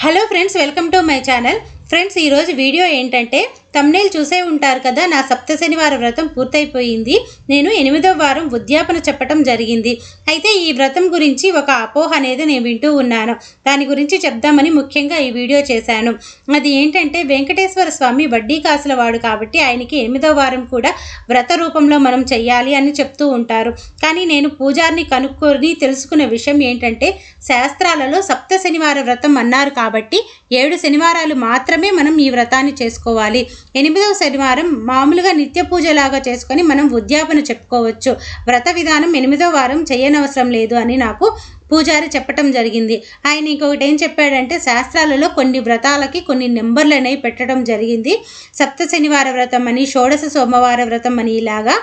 Hello friends, welcome to my channel. Friends, ఈరోజు video ఏంటంటే thumbnail చూసే ఉంటారు కదా, నా సప్త శనివార వ్రతం పూర్తయిపోయింది. నేను 8వ వారం ఉద్యాపన చెప్పటం జరిగింది. అయితే ఈ వ్రతం గురించి ఒక అపోహ అనేది నేను వింటూ ఉన్నాను. దాని గురించి చెప్దామని ముఖ్యంగా ఈ వీడియో చేశాను. అది ఏంటంటే, వెంకటేశ్వర స్వామి వడ్డీ కాసుల వాడు కాబట్టి ఆయనకి 8వ వారం కూడా వ్రత రూపంలో మనం చెయ్యాలి అని చెప్తూ ఉంటారు. కానీ నేను పూజారిని కనుక్కొని తెలుసుకున్న విషయం ఏంటంటే, శాస్త్రాలలో సప్త శనివార వ్రతం అన్నారు కాబట్టి 7 శనివారాలు మాత్రమే మనం ఈ వ్రతాన్ని చేసుకోవాలి. 8వ శనివారం మామూలుగా నిత్య పూజలాగా చేసుకొని మనం ఉద్యాపన చెప్పుకోవచ్చు. వ్రత విధానం 8వ వారం చేయనవసరం లేదు అని నాకు పూజారి చెప్పటం జరిగింది. ఆయన ఇంకొకటి ఏం చెప్పాడంటే, శాస్త్రాలలో కొన్ని వ్రతాలకి కొన్ని నెంబర్లు అనేవి పెట్టడం జరిగింది. సప్త శనివార వ్రతం అని, షోడశ సోమవార వ్రతం అని, ఇలాగా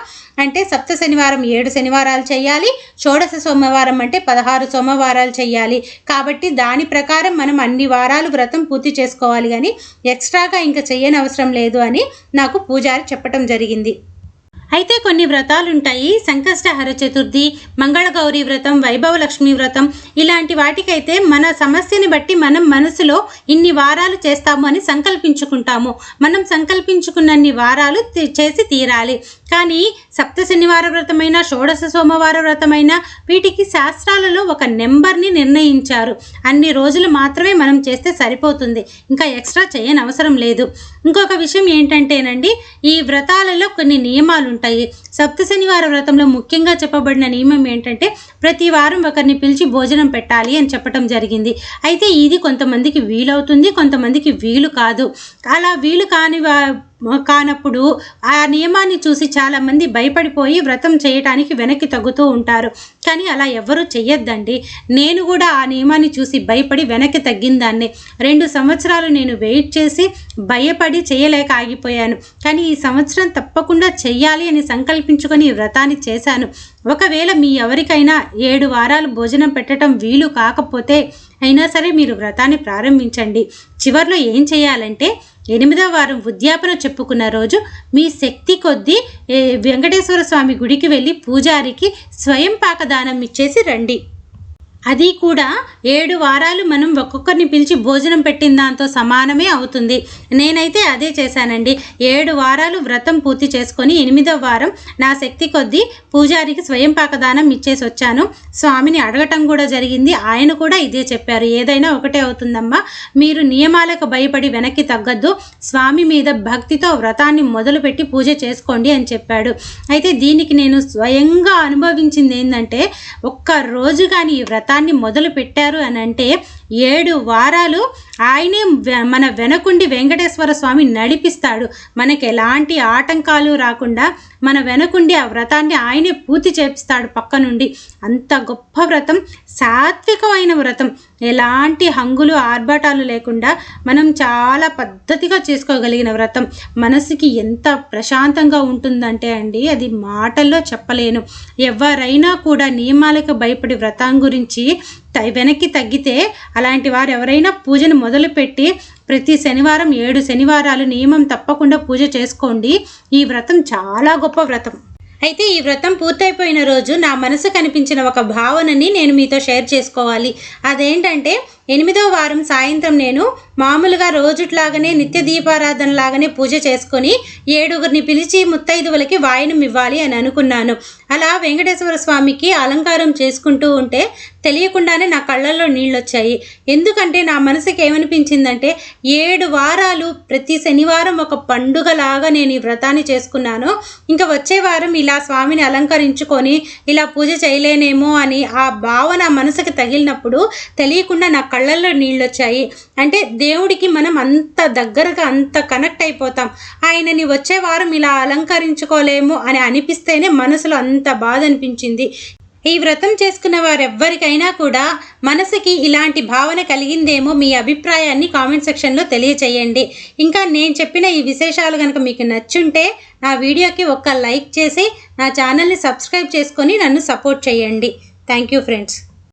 అంటే సప్త శనివారం 7 శనివారాలు చేయాలి, షోడశ సోమవారం అంటే 16 సోమవారాలు చేయాలి. కాబట్టి దాని ప్రకారం మనం అన్ని వారాలు వ్రతం పూర్తి చేసుకోవాలి, కానీ ఎక్స్ట్రాగా ఇంకా చేయనవసరం లేదు అని నాకు పూజారి చెప్పటం జరిగింది. అయితే కొన్ని వ్రతాలు ఉంటాయి, సంకష్టహర చతుర్థి, మంగళగౌరి వ్రతం, వైభవ లక్ష్మి వ్రతం, ఇలాంటి వాటికైతే మన సమస్యని బట్టి మనం మనసులో ఇన్ని వారాలు చేస్తాము అని సంకల్పించుకుంటాము. మనం సంకల్పించుకున్నన్ని వారాలు చేసి తీరాలి. కానీ సప్త శనివార వ్రతమైన, షోడశ సోమవార వ్రతమైన వీటికి శాస్త్రాలలో ఒక నెంబర్ని నిర్ణయించారు. అన్ని రోజులు మాత్రమే మనం చేస్తే సరిపోతుంది, ఇంకా ఎక్స్ట్రా చేయనవసరం లేదు. ఇంకొక విషయం ఏంటంటేనండి, ఈ వ్రతాలలో కొన్ని నియమాలు ఉంటాయి. సప్త శనివార వ్రతంలో ముఖ్యంగా చెప్పబడిన నియమం ఏంటంటే, ప్రతి వారం ఒకరిని పిలిచి భోజనం పెట్టాలి అని చెప్పటం జరిగింది. అయితే ఇది కొంతమందికి వీలవుతుంది, కొంతమందికి వీలు కాదు. అలా వీలు కానప్పుడు ఆ నియమాన్ని చూసి చాలామంది భయపడిపోయి వ్రతం చేయటానికి వెనక్కి తగ్గుతూ ఉంటారు. కానీ అలా ఎవరూ చెయ్యొద్దండి. నేను కూడా ఆ నియమాన్ని చూసి భయపడి వెనక్కి తగ్గిందాన్ని. 2 సంవత్సరాలు నేను వెయిట్ చేసి భయపడి చేయలేక ఆగిపోయాను. కానీ ఈ సంవత్సరం తప్పకుండా చెయ్యాలి అని సంకల్పించుకొని ఈ వ్రతాన్ని చేశాను. ఒకవేళ మీ ఎవరికైనా 7 వారాలు భోజనం పెట్టడం వీలు కాకపోతే అయినా సరే మీరు వ్రతాన్ని ప్రారంభించండి. చివర్లో ఏం చేయాలంటే, 8వ వారం ఉద్యాపన చెప్పుకున్న రోజు మీ శక్తి కొద్దీ వెంకటేశ్వర స్వామి గుడికి వెళ్ళి పూజారికి స్వయం పాకదానం ఇచ్చేసి రండి. అది కూడా 7 వారాలు మనం ఒక్కొక్కరిని పిలిచి భోజనం పెట్టిన దాంతో సమానమే అవుతుంది. నేనైతే అదే చేశానండి. 7 వారాలు వ్రతం పూర్తి చేసుకొని 8వ వారం నా శక్తి కొద్దీ పూజారికి స్వయం పాకదానం ఇచ్చేసి వచ్చాను. స్వామిని అడగటం కూడా జరిగింది. ఆయన కూడా ఇదే చెప్పారు, ఏదైనా ఒకటే అవుతుందమ్మా, మీరు నియమాలకు భయపడి వెనక్కి తగ్గద్దు, స్వామి మీద భక్తితో వ్రతాన్ని మొదలుపెట్టి పూజ చేసుకోండి అని చెప్పాడు. అయితే దీనికి నేను స్వయంగా అనుభవించింది ఏంటంటే, ఒక్క రోజు కానీ ఈ వ్రతాన్ని మొదలు పెట్టారు అని అంటే 7 వారాలు ఆయనే మన వెనకుండి వెంకటేశ్వర స్వామి నడిపిస్తాడు. మనకి ఎలాంటి ఆటంకాలు రాకుండా మన వెనకుండి ఆ వ్రతాన్ని ఆయనే పూర్తి చేపిస్తాడు పక్క నుండి. అంత గొప్ప వ్రతం, సాత్వికమైన వ్రతం, ఎలాంటి హంగులు ఆర్భాటాలు లేకుండా మనం చాలా పద్ధతిగా చేసుకోగలిగిన వ్రతం. మనసుకి ఎంత ప్రశాంతంగా ఉంటుందంటే అండి, అది మాటల్లో చెప్పలేను. ఎవరైనా కూడా నియమాలకు భయపడి వ్రతం గురించి వెనక్కి తగ్గితే, అలాంటి వారు ఎవరైనా పూజను మొదలుపెట్టి ప్రతి శనివారం 7 శనివారాలు నియమం తప్పకుండా పూజ చేసుకోండి. ఈ వ్రతం చాలా గొప్ప వ్రతం. అయితే ఈ వ్రతం పూర్తయిపోయిన రోజు నా మనసు కనిపించిన ఒక భావనని నేను మీతో షేర్ చేసుకోవాలి. అదేంటంటే, 8వ వారం సాయంత్రం నేను మామూలుగా రోజుట్లాగానే నిత్య దీపారాధన లాగానే పూజ చేసుకొని 7గురిని పిలిచి ముత్తైదువులకి వాయనం ఇవ్వాలి అని అనుకున్నాను. అలా వెంకటేశ్వర స్వామికి అలంకారం చేసుకుంటూ ఉంటే తెలియకుండానే నా కళ్ళల్లో నీళ్ళు వచ్చాయి. ఎందుకంటే నా మనసుకి ఏమనిపించిందంటే, 7 వారాలు ప్రతి శనివారం ఒక పండుగలాగా నేను ఈ వ్రతాన్ని చేసుకున్నాను. ఇంకా వచ్చే వారం ఇలా స్వామిని అలంకరించుకొని ఇలా పూజ చేయలేనేమో అని ఆ భావన మనసుకి తగిలినప్పుడు తెలియకుండా నా కళ్ళల్లో నీళ్ళు వచ్చాయి. అంటే దేవుడికి మనం అంత దగ్గరగా అంత కనెక్ట్ అయిపోతాం. ఆయనని వచ్చే వారం ఇలా అలంకరించుకోలేము అని అనిపిస్తేనే మనసులో అంత బాధ అనిపించింది. ఈ వ్రతం చేసుకున్న వారెవ్వరికైనా కూడా మనసుకి ఇలాంటి భావన కలిగిందేమో, మీ అభిప్రాయాన్ని కామెంట్ సెక్షన్లో తెలియచేయండి. ఇంకా నేను చెప్పిన ఈ విశేషాలు కనుక మీకు నచ్చుంటే నా వీడియోకి ఒక లైక్ చేసి నా ఛానల్ని సబ్స్క్రైబ్ చేసుకొని నన్ను సపోర్ట్ చేయండి. Thank you friends.